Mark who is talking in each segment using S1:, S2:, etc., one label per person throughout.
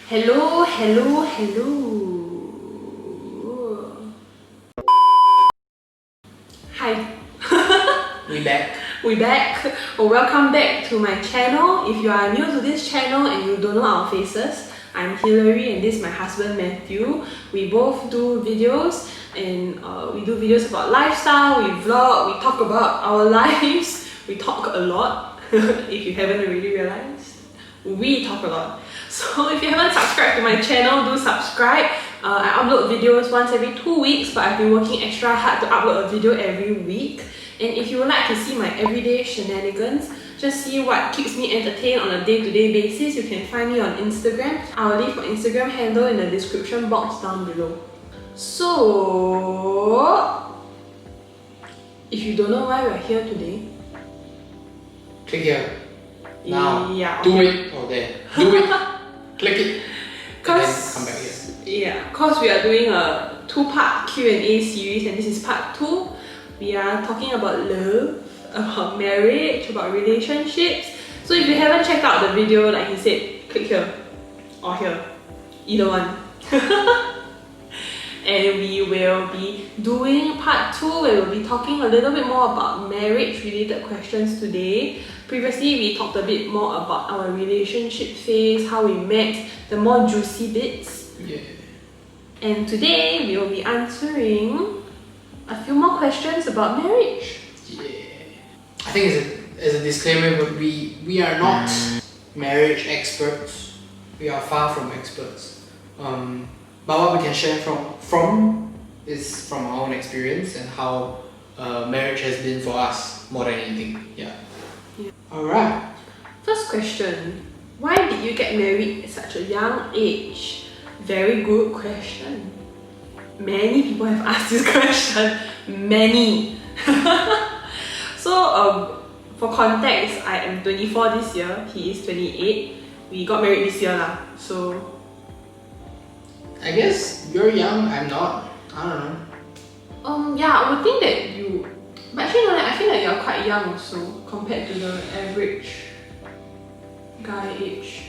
S1: Hello. Hi.
S2: We back.
S1: We back. Welcome back to my channel. If you are new to this channel and you don't know our faces, I'm Hillary and this is my husband Matthew. We both do videos and we do videos about lifestyle, we vlog, we talk about our lives. We talk a lot, if you haven't already realized. We talk a lot. So if you haven't subscribed to my channel, do subscribe. I upload videos once every 2 weeks, but I've been working extra hard to upload a video every week. And if you would like to see my everyday shenanigans, just see what keeps me entertained on a day-to-day basis, you can find me on Instagram. I'll leave my Instagram handle in the description box down below. So, if you don't know why we're here today,
S2: Click here. Now.
S1: Yeah,
S2: Do
S1: okay.
S2: it. Oh, there. Do it. Click it. And then come back here.
S1: Yeah, because we are doing a 2-part Q&A series and this is part 2. We are talking about love, about marriage, about relationships. So if you haven't checked out the video, like he said, click here or here, either one. And we will be doing part 2 where we'll be talking a little bit more about marriage related questions today. Previously, we talked a bit more about our relationship phase, how we met, the more juicy bits.
S2: Yeah.
S1: And today, we will be answering a few more questions about marriage.
S2: Yeah. I think as a disclaimer, but we are not marriage experts. We are far from experts. But what we can share from is from our own experience and how marriage has been for us more than anything. Yeah. Alright.
S1: First question. Why did you get married at such a young age? Very good question. Many people have asked this question. Many. So, for context, I am 24 this year. He is 28. We got married this year lah. So,
S2: I guess you're young, I'm not. I don't know.
S1: Yeah, I would think that you... But actually, no, I feel like you're quite young also compared to the average guy age.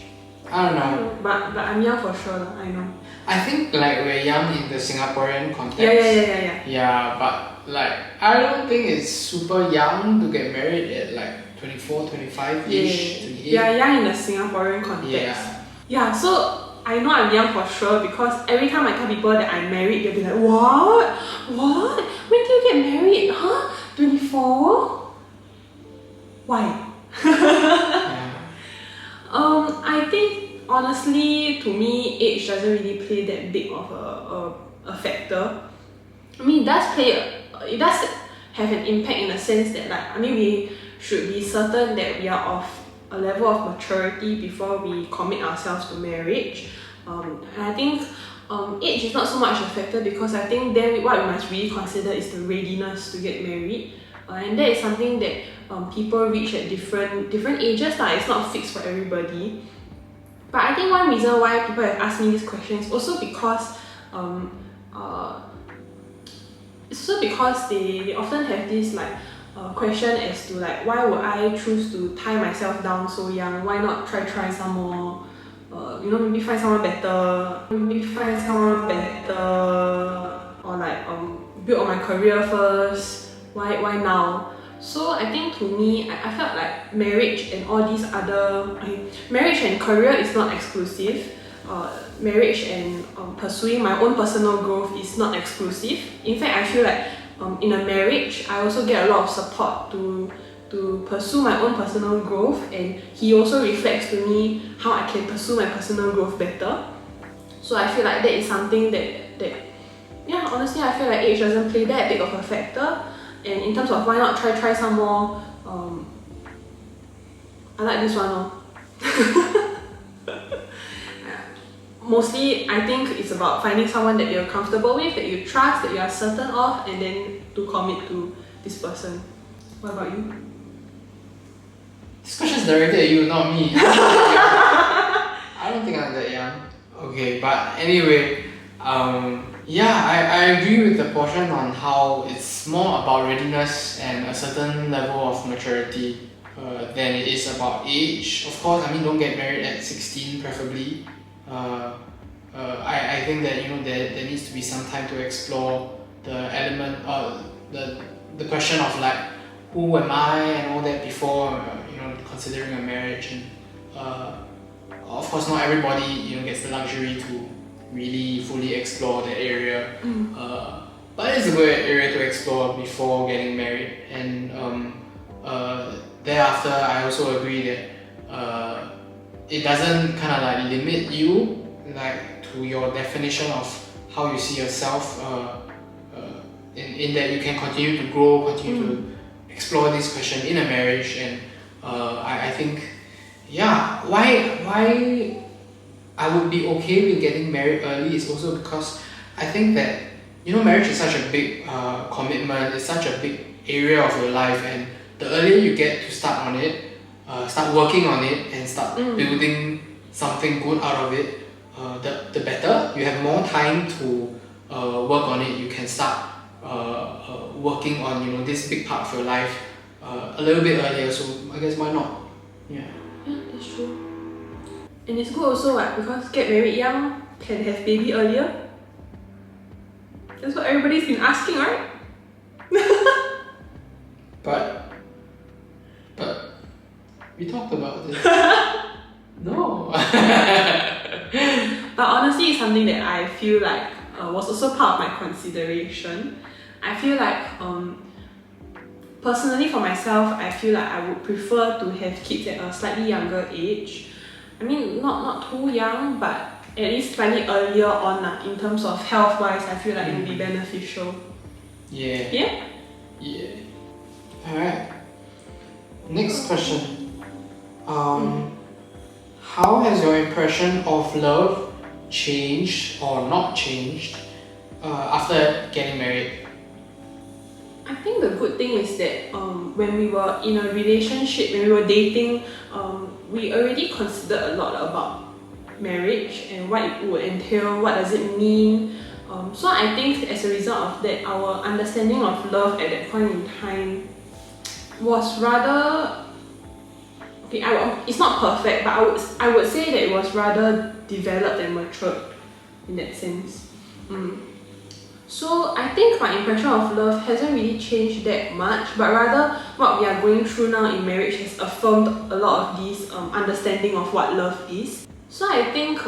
S2: I don't know.
S1: But I'm young for sure, I know.
S2: I think like we're young in the Singaporean context.
S1: Yeah.
S2: Yeah, but like I don't think it's super young to get married at like 24, 25-ish, 28.
S1: Yeah, young in the Singaporean context. Yeah, so I know I'm young for sure because every time I tell people that I'm married, they'll be like, What? When did you get married? Huh? 24? Why?
S2: Yeah.
S1: I think honestly, to me, age doesn't really play that big of a factor. I mean, it does have an impact in the sense that we should be certain that we are of a level of maturity before we commit ourselves to marriage. And I think age is not so much a factor because I think then what we must really consider is the readiness to get married. And that is something that people reach at different ages. It's not fixed for everybody. But I think one reason why people have asked me this question is also because they often have this question as to why would I choose to tie myself down so young? Why not try some more? Maybe find someone better. Or build on my career first. Why now? So I think to me, I felt like marriage and all these other... marriage and career is not exclusive. Marriage and pursuing my own personal growth is not exclusive. In fact, I feel like in a marriage, I also get a lot of support to pursue my own personal growth, and he also reflects to me how I can pursue my personal growth better. So I feel like that is something that honestly, I feel like age doesn't play that big of a factor. And in terms of why not try some more, I like this one. Mostly, I think it's about finding someone that you're comfortable with, that you trust, that you are certain of, and then to commit to this person. What about you?
S2: This question is directed at you, not me. I don't think I'm that young. Okay, but anyway, I agree with the portion on how it's more about readiness and a certain level of maturity than it is about age. Of course, don't get married at 16 preferably. I think that there needs to be some time to explore the element the question of like who am I and all that before considering a marriage. And of course not everybody gets the luxury to really fully explore that area. But it's a good area to explore before getting married. And thereafter I also agree that it doesn't kind of like limit you like to your definition of how you see yourself, in that you can continue to grow, continue to explore this question in a marriage. And I think why I would be okay with getting married early is also because I think that marriage is such a big commitment, it's such a big area of your life, and the earlier you get to start on it, start working on it, and start building something good out of it, the better. You have more time to work on it. You can start working on this big part of your life a little bit earlier. So I guess why not? Yeah,
S1: that's true. And it's good also, right? Because get married young, can have baby earlier. That's what everybody's been asking, right?
S2: But we talked about this. No.
S1: But honestly, it's something that I feel like was also part of my consideration. I feel like personally for myself, I feel like I would prefer to have kids at a slightly younger age. I mean, not too young, but at least slightly earlier on in terms of health-wise, I feel like it would be beneficial.
S2: Yeah.
S1: Yeah?
S2: Yeah. Alright. Next question. How has your impression of love changed or not changed after getting married?
S1: I think the good thing is that when we were in a relationship, when we were dating, we already considered a lot about marriage and what it would entail, what does it mean. So I think as a result of that, our understanding of love at that point in time was rather okay. It's not perfect, but I would say that it was rather developed and matured in that sense. So I think my impression of love hasn't really changed that much, but rather what we are going through now in marriage has affirmed a lot of this understanding of what love is. So I think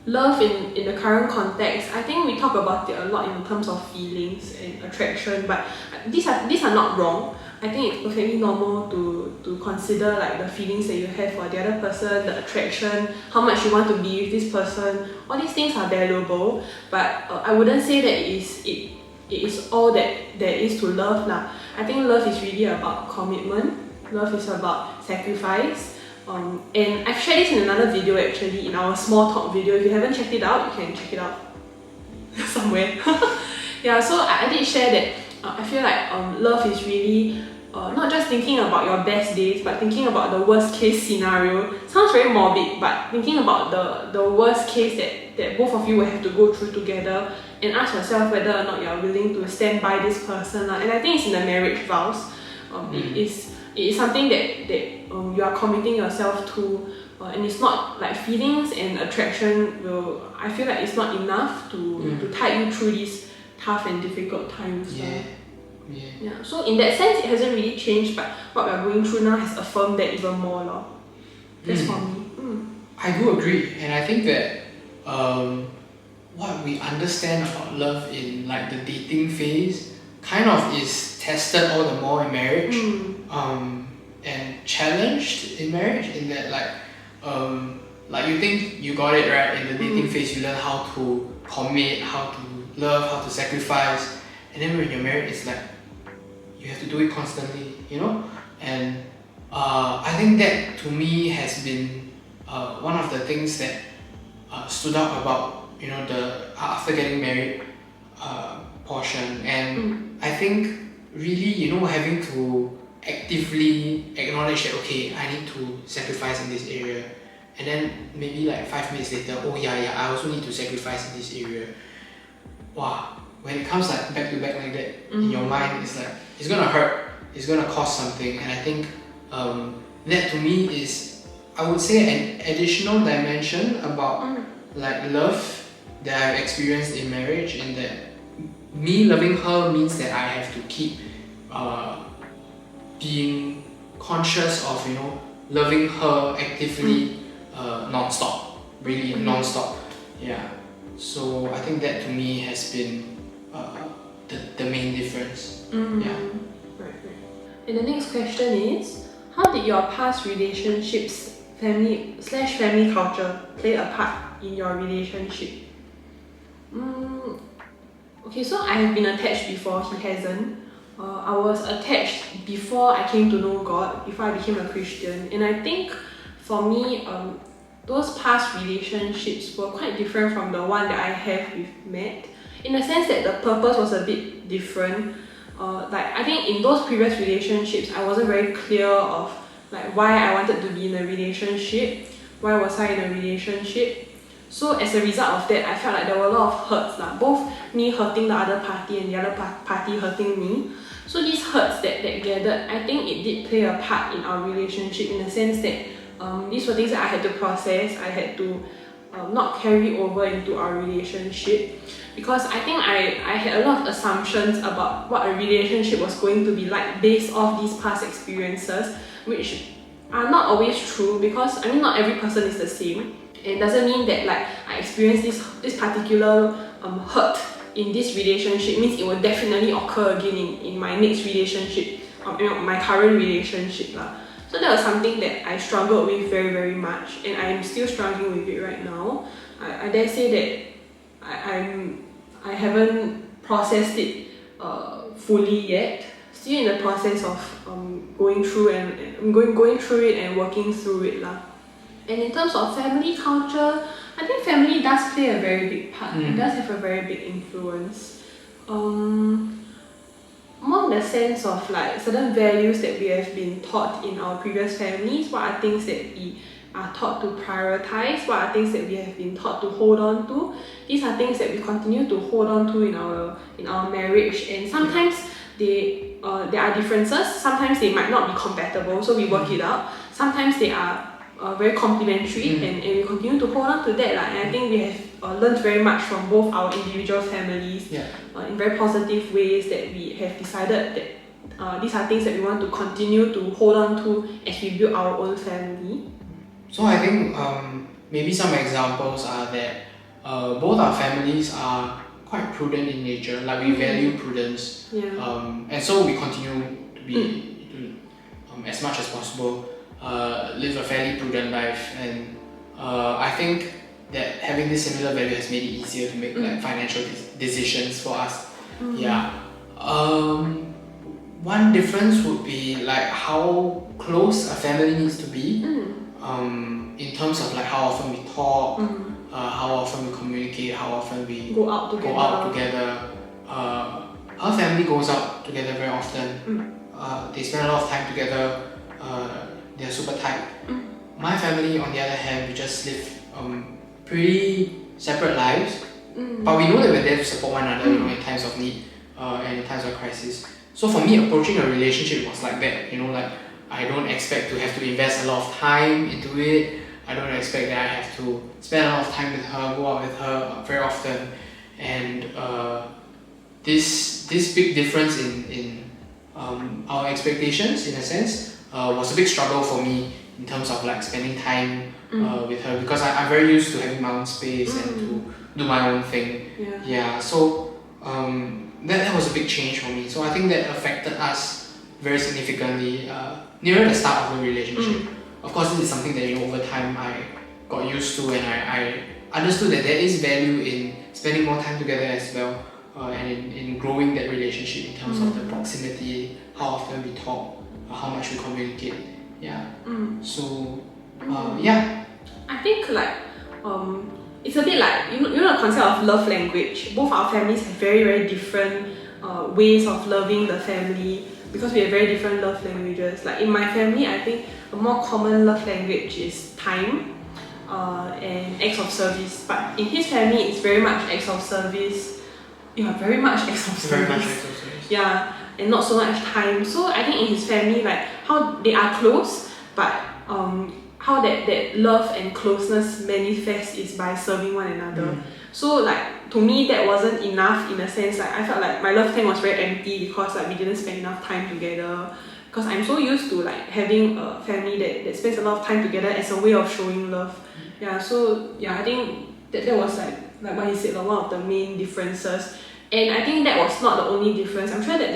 S1: love in the current context, I think we talk about it a lot in terms of feelings and attraction, but these are not wrong. I think it's perfectly normal to consider like the feelings that you have for the other person, the attraction, how much you want to be with this person. All these things are valuable, but I wouldn't say that it is all that there is to love lah. I think love is really about commitment. Love is about sacrifice. And I've shared this in another video actually, in our small talk video. If you haven't checked it out, you can check it out somewhere. Yeah, so I did share that I feel like love is really not just thinking about your best days, but thinking about the worst case scenario. Sounds very morbid, but thinking about the worst case that both of you will have to go through together, and ask yourself whether or not you are willing to stand by this person. And I think it's in the marriage vows. It is something that you are committing yourself to, and it's not like feelings and attraction I feel like it's not enough to tide you through these tough and difficult times. Yeah. So in that sense, it hasn't really changed, but what we are going through now has affirmed that even more. That's for me.
S2: I do agree, and I think that what we understand about love in like the dating phase kind of is tested all the more in marriage, and challenged in marriage, in that like you think you got it right in the dating phase, you learn how to commit, how to love, how to sacrifice, and then when you're married, it's like you have to do it constantly, and I think that to me has been one of the things that stood out about the after getting married portion. And I think really having to actively acknowledge that, okay, I need to sacrifice in this area, and then maybe like 5 minutes later, oh yeah, I also need to sacrifice in this area. Wow, when it comes like back to back like that, in your mind, it's like it's gonna hurt, it's gonna cost something. And I think that to me is I would say an additional dimension about like love that I've experienced in marriage, in that me loving her means that I have to keep being conscious of, you know, loving her actively, non-stop, really non-stop. Yeah. So I think that to me has been the main difference. Yeah.
S1: Right. And the next question is, how did your past relationships, family culture play a part in your relationship? Okay, so I have been attached before, he hasn't. I was attached before I came to know God, before I became a Christian, and I think for me, those past relationships were quite different from the one that I have with Matt, in the sense that the purpose was a bit different. Like I think in those previous relationships, I wasn't very clear of like why I wanted to be in a relationship, why was I in a relationship. So as a result of that, I felt like there were a lot of hurts, both me hurting the other party and the other party hurting me. So these hurts that gathered, I think it did play a part in our relationship, in the sense that these were things that I had to process, I had to not carry over into our relationship, because I think I had a lot of assumptions about what a relationship was going to be like based off these past experiences, which are not always true, because I mean not every person is the same. It doesn't mean that like I experienced this particular hurt in this relationship means it will definitely occur again in my next relationship, my current relationship lah. So that was something that I struggled with very, very much, and I am still struggling with it right now. I dare say that I haven't processed it fully yet. Still in the process of going through it and working through it lah. And in terms of family culture, I think family does play a very big part. It does have a very big influence. More in the sense of like certain values that we have been taught in our previous families. What are things that we are taught to prioritize? What are things that we have been taught to hold on to? These are things that we continue to hold on to in our marriage. And sometimes there are differences. Sometimes they might not be compatible, so we work it out. Sometimes they are very complementary, and we continue to hold on to that. And I think we have learned very much from both our individual families in very positive ways, that we have decided that these are things that we want to continue to hold on to as we build our own family.
S2: So I think maybe some examples are that both our families are quite prudent in nature, like we value prudence, and so we continue to be as much as possible live a fairly prudent life, and I think that having this similar value has made it easier to make like financial decisions for us. One difference would be like how close a family needs to be in terms of like how often we talk, how often we communicate, how often we
S1: go out
S2: together. Her family goes out together very often. They spend a lot of time together. They're super tight. My family, on the other hand, we just live pretty separate lives, but we know that we're there to support one another, you know, in times of need and in times of crisis. So for me, approaching a relationship was like that. You know, like I don't expect to have to invest a lot of time into it. I don't expect that I have to spend a lot of time with her, go out with her very often, and this big difference in our expectations, in a sense, was a big struggle for me in terms of like spending time with her, because I'm very used to having my own space and to do my own thing. So that was a big change for me. So I think that affected us very significantly near the start of the relationship. Of course, this is something that, you know, over time I got used to, and I understood that there is value in spending more time together as well, and in growing that relationship in terms of the proximity, how often we talk, how much we communicate. So
S1: I think like it's a bit like you know the concept of love language. Both our families have very, very different ways of loving the family, because we have very different love languages. Like in my family, I think a more common love language is time and acts of service. But in his family, it's very much acts of service. Very much acts of service. And not so much time. So I think in his family, like how they are close, but how that love and closeness manifests is by serving one another. So like to me that wasn't enough, in a sense. Like I felt like my love tank was very empty because like we didn't spend enough time together, because I'm so used to like having a family that spends a lot of time together as a way of showing love. Yeah, so yeah, I think that was like what he said, like one of the main differences. And I think that was not the only difference. I'm sure that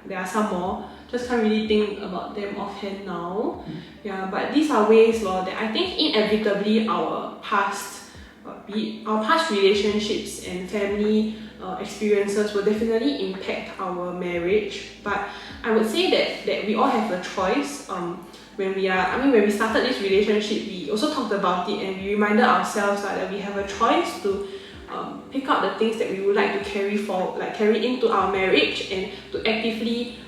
S1: there are some more, just can't really think about them offhand now. Yeah, but these are ways that I think inevitably our past relationships and family experiences will definitely impact our marriage. But I would say that we all have a choice. When we started this relationship, we also talked about it and we reminded ourselves that we have a choice to pick out the things that we would like to carry into our marriage, and to actively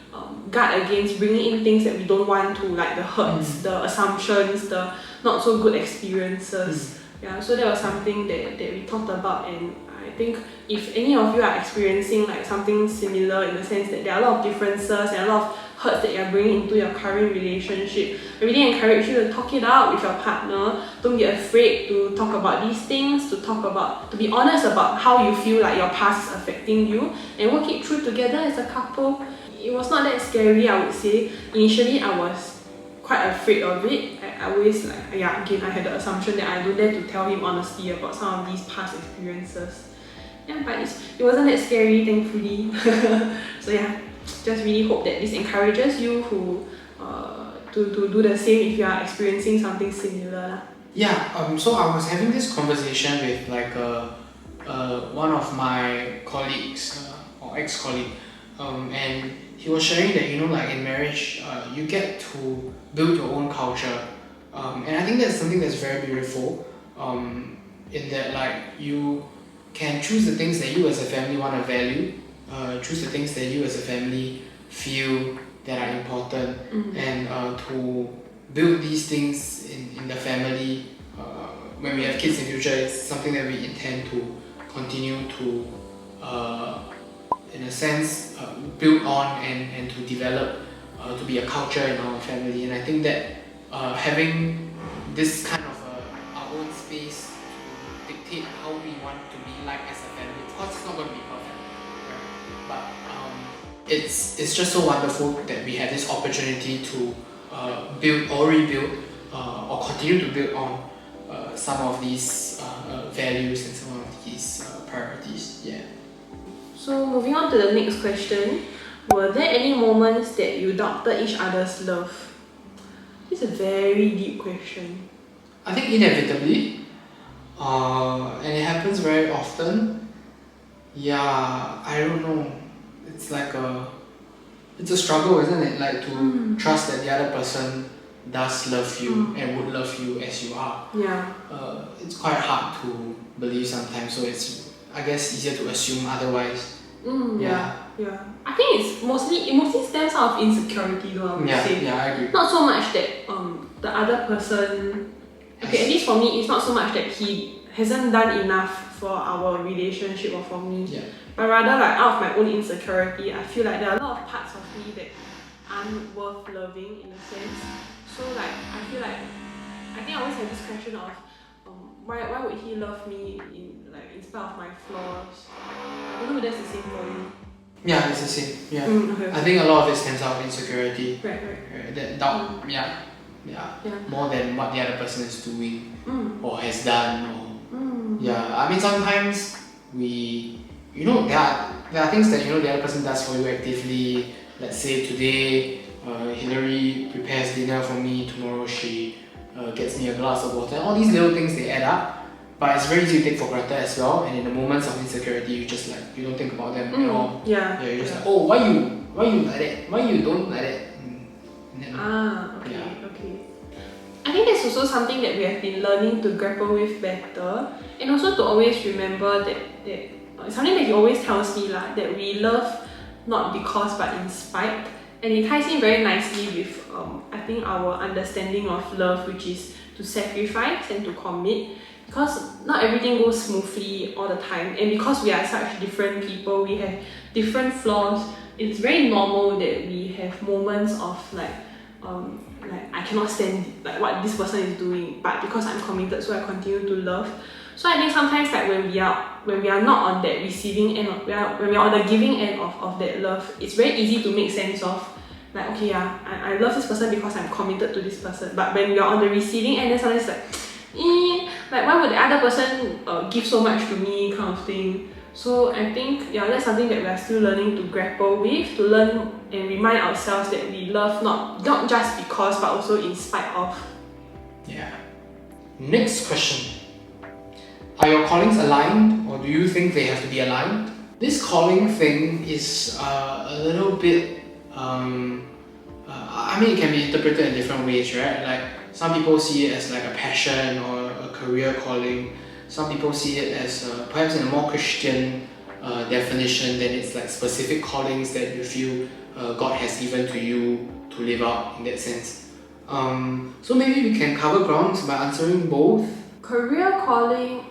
S1: guard against bringing in things that we don't want to, like the hurts, the assumptions, the not so good experiences. Yeah, so that was something that we talked about. And I think if any of you are experiencing like something similar, in the sense that there are a lot of differences and a lot of hurts that you're bringing into your current relationship, I really encourage you to talk it out with your partner. Don't be afraid to talk about these things, to be honest about how you feel like your past is affecting you, and work it through together as a couple. It was not that scary, I would say. Initially, I was quite afraid of it. I always I had the assumption that I don't dare to tell him honestly about some of these past experiences. Yeah, but it wasn't that scary, thankfully. So yeah, just really hope that this encourages you to do the same if you are experiencing something similar.
S2: Yeah, so I was having this conversation with one of my colleagues, or ex-colleague, and he was sharing that in marriage, you get to build your own culture, and I think that's something that's very beautiful, in that you can choose the things that you as a family want to value, choose the things that you as a family feel that are important, and to build these things in the family. When we have kids in the future, it's something that we intend to continue to, in a sense, build on and to develop, to be a culture in our family. And I think that having this kind of our own space to dictate how we want to be like as a family, of course it's not going to be perfect, right? But it's just so wonderful that we have this opportunity to build or rebuild, or continue to build on some of these values and some of these priorities. Yeah.
S1: So moving on to the next question, were there any moments that you doubted each other's love? This is a very deep question.
S2: I think inevitably, and it happens very often. Yeah, I don't know. It's it's a struggle, isn't it? To trust that the other person does love you and would love you as you are.
S1: Yeah.
S2: It's quite hard to believe sometimes, so it's, I guess, easier to assume otherwise.
S1: Yeah. I think it mostly stems out of insecurity, though, I would say.
S2: Yeah, I agree.
S1: Not so much that the other person, okay, at least for me, it's not so much that he hasn't done enough for our relationship or for me.
S2: Yeah.
S1: But rather out of my own insecurity, I feel like there are a lot of parts of me that aren't worth loving, in a sense. So I feel like, I think I always have this question of why would he love me in spite of my flaws? I don't know if that's the same for you.
S2: Yeah, it's the same. Yeah.
S1: Okay.
S2: I think a lot of it stems out of insecurity.
S1: Right.
S2: That doubt. Yeah. More than what the other person is doing or has done. Yeah. I mean, sometimes there are things that the other person does for you actively. Let's say today, Hillary prepares dinner for me. Tomorrow she gets me a glass of water. All these little things, they add up. But it's very easy to take for granted as well. And in the moments of insecurity, you just you don't think about them at all.
S1: Yeah.
S2: You're just oh, why you like that? Why you don't like that?
S1: Okay. I think that's also something that we have been learning to grapple with better, and also to always remember that something that he always tells me that we love not because but in spite. And it ties in very nicely with I think our understanding of love, which is to sacrifice and to commit. Because not everything goes smoothly all the time, and because we are such different people, we have different flaws. It's very normal that we have moments of like I cannot stand like what this person is doing, but because I'm committed, so I continue to love. So I think sometimes like when we are not on that receiving end when we are on the giving end of that love, it's very easy to make sense of like, okay, yeah, I love this person because I'm committed to this person. But when we are on the receiving end, then sometimes like, like why would the other person give so much to me, kind of thing. So I think that's something that we are still learning to grapple with, to learn and remind ourselves that we love not just because, but also in spite of.
S2: Yeah. Next question. Are your callings aligned, or do you think they have to be aligned? This calling thing is a little bit, I mean, it can be interpreted in different ways, right? Like some people see it as like a passion or a career calling. Some people see it as perhaps in a more Christian definition, then it's like specific callings that you feel God has given to you to live out in that sense. So maybe we can cover grounds by answering both.
S1: Career calling,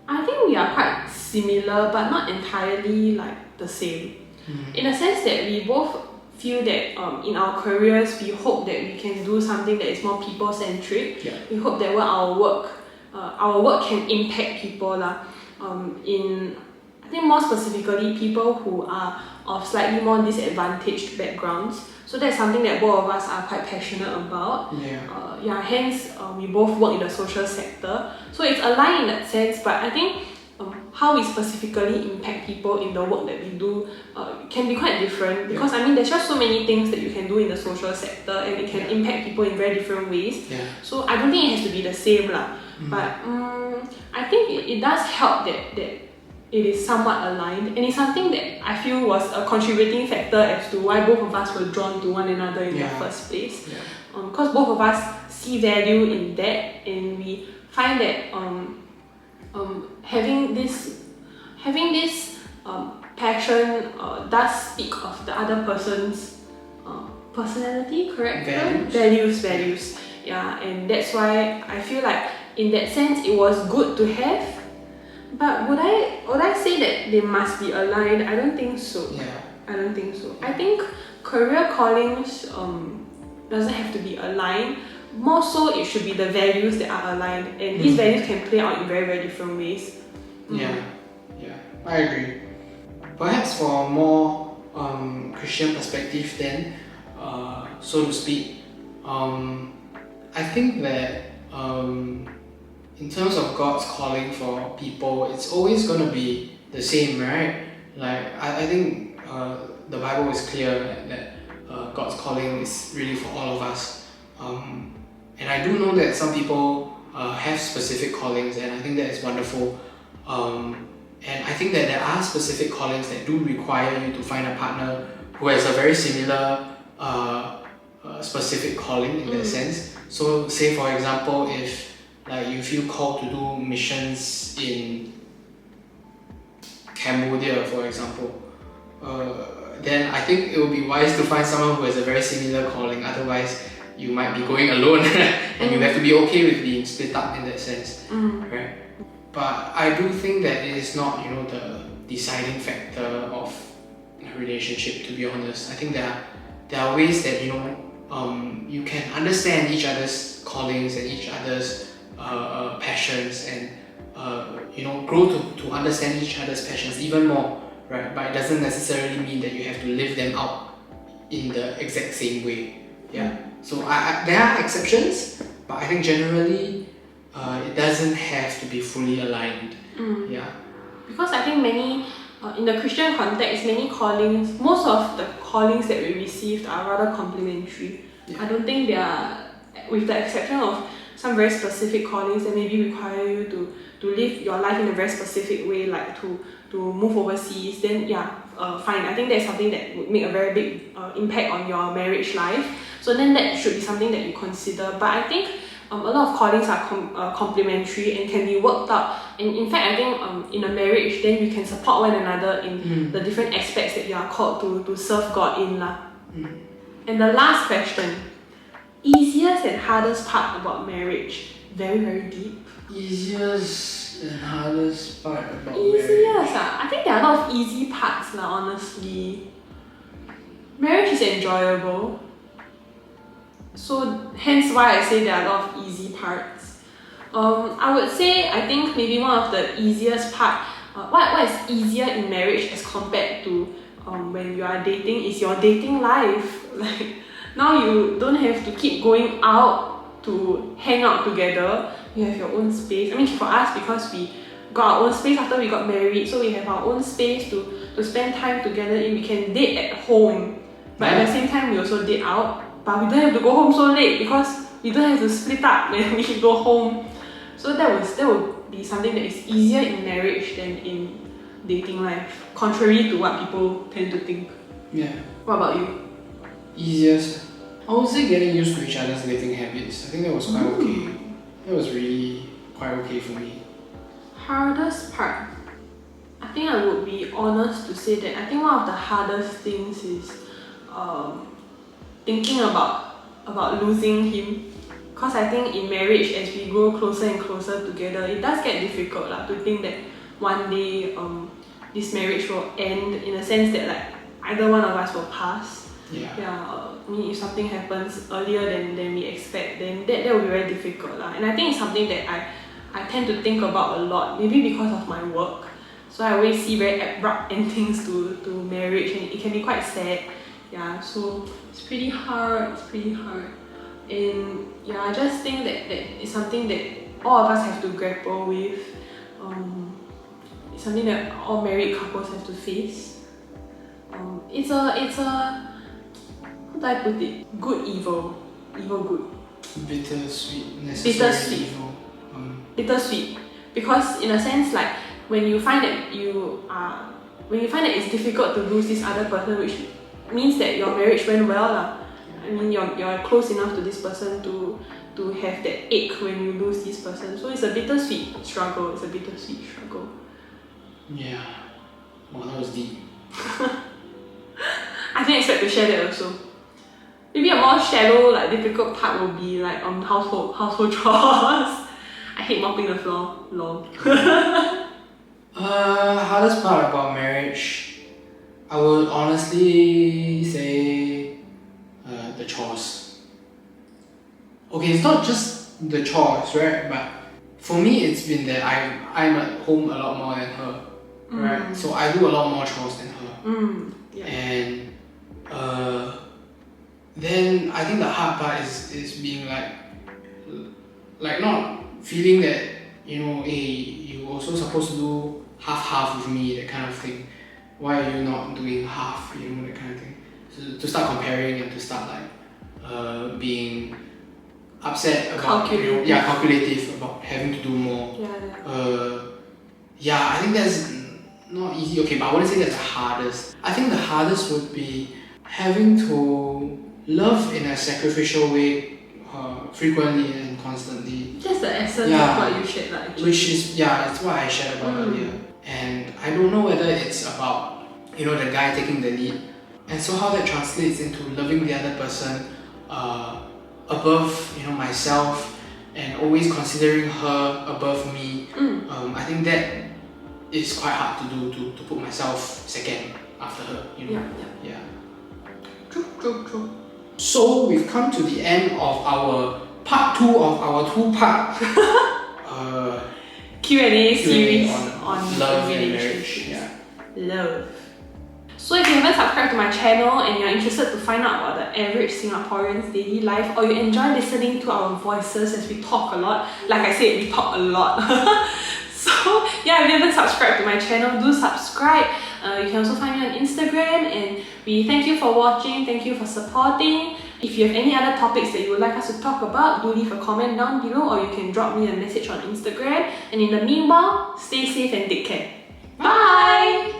S1: I think we are quite similar, but not entirely like the same. In a sense that we both feel that in our careers, we hope that we can do something that is more people-centric.
S2: Yeah.
S1: We hope that our work can impact people lah. I think more specifically, people who are of slightly more disadvantaged backgrounds. So that's something that both of us are quite passionate about. Hence we both work in the social sector. So it's aligned in that sense, but I think how we specifically impact people in the work that we do can be quite different, because I mean there's just so many things that you can do in the social sector and it can impact people in very different ways. So I don't think it has to be the same lah. But I think it does help that it is somewhat aligned, and it's something that I feel was a contributing factor as to why both of us were drawn to one another in the first place. Because both of us see value in that, and we find that having this passion does speak of the other person's personality, correct? Values. Yeah, and that's why I feel like in that sense it was good to have. But would I say that they must be aligned? I don't think so. I don't think so. I think career callings doesn't have to be aligned. More so, it should be the values that are aligned, and these values can play out in very, very different ways.
S2: I agree. Perhaps for a more Christian perspective then, so to speak, I think that in terms of God's calling for people, it's always going to be the same, right? Like I think the Bible is clear that God's calling is really for all of us. And I do know that some people have specific callings, and I think that is wonderful. And I think that there are specific callings that do require you to find a partner who has a very similar specific calling in that sense. So say for example, if like you feel called to do missions in Cambodia, for example, then I think it would be wise to find someone who has a very similar calling. Otherwise, you might be going alone, and you have to be okay with being split up in that sense, right? But I do think that it is not, the deciding factor of a relationship. To be honest, I think there are ways that you can understand each other's callings and each other's passions, and grow to understand each other's passions even more, right? But it doesn't necessarily mean that you have to live them out in the exact same way. So there are exceptions, but I think generally it doesn't have to be fully aligned.
S1: Because I think many in the Christian context, most of the callings that we received are rather complementary. I don't think they are, with the exception of some very specific callings that maybe require you to live your life in a very specific way, like to move overseas, then fine. I think that's something that would make a very big impact on your marriage life. So then that should be something that you consider. But I think a lot of callings are complementary and can be worked out. And in fact, I think in a marriage, then you can support one another in the different aspects that you are called to serve God in lah. And the last question. Easiest and hardest part about marriage? Very, very deep.
S2: Easiest and hardest part about
S1: marriage? I think there are a lot of easy parts lah, honestly. marriage is enjoyable. So hence why I say there are a lot of easy parts. I would say I think maybe one of the easiest part, what is easier in marriage as compared to when you are dating is your dating life. Like now you don't have to keep going out to hang out together. You have your own space. I mean for us, because we got our own space after we got married, so we have our own space to spend time together in. We can date at home, but at the same time we also date out. But we don't have to go home so late because we don't have to split up when we go home. So that would be something that is easier in marriage than in dating life, contrary to what people tend to think.
S2: Yeah.
S1: What about you?
S2: Easiest? I would say getting used to each other's dating habits. I think that was quite okay. That was really quite okay for me.
S1: Hardest part? I think I would be honest to say that I think one of the hardest things is thinking about losing him. Because I think in marriage, as we grow closer and closer together, it does get difficult to think that one day this marriage will end, in a sense that like either one of us will pass. I mean, if something happens earlier than we expect, then that will be very difficult. And I think it's something that I tend to think about a lot, maybe because of my work. So I always see very abrupt endings to marriage, and it can be quite sad. Yeah, so it's pretty hard. And yeah, I just think that it's something that all of us have to grapple with. It's something that all married couples have to face. It's a how do I put it? Good evil good.
S2: Bittersweet, necessary evil.
S1: Bittersweet, because in a sense, like when you find that it's difficult to lose this other person, which means that your marriage went well. I mean, you're close enough to this person to have that ache when you lose this person. So it's a bittersweet struggle.
S2: Yeah. Wow, that was deep.
S1: I didn't expect to share that also. Maybe a more shallow, difficult part will be household chores. I hate mopping the floor. Lol.
S2: Hardest part about marriage, I would honestly say the chores. Okay, it's not just the chores, right? But for me, it's been that I'm at home a lot more than her, right? So I do a lot more chores than her.
S1: Yeah.
S2: And then I think the hard part is being like not feeling that, hey, you also supposed to do half with me, that kind of thing. Why are you not doing half, that kind of thing. So to start comparing and to start being upset about calculative about having to do more. I think that's not easy. Okay, but I wouldn't say that's the hardest. I think the hardest would be having to love in a sacrificial way frequently and constantly.
S1: Just the essence of what you shared, actually.
S2: Which is, that's what I shared about earlier. And I don't know whether it's about, the guy taking the lead. And so how that translates into loving the other person above, myself, and always considering her above me. I think that is quite hard to do, to put myself second after her, Yeah. True. So we've come to the end of our part 2 of our 2-part
S1: Q&A series
S2: on love and marriage.
S1: Love. So if you haven't subscribed to my channel and you're interested to find out about the average Singaporean's daily life, or you enjoy listening to our voices as we talk a lot, like I said, we talk a lot. So if you haven't subscribed to my channel, do subscribe. You can also find me on Instagram, and we thank you for watching, thank you for supporting. If you have any other topics that you would like us to talk about, do leave a comment down below, or you can drop me a message on Instagram. And in the meanwhile, stay safe and take care. Bye!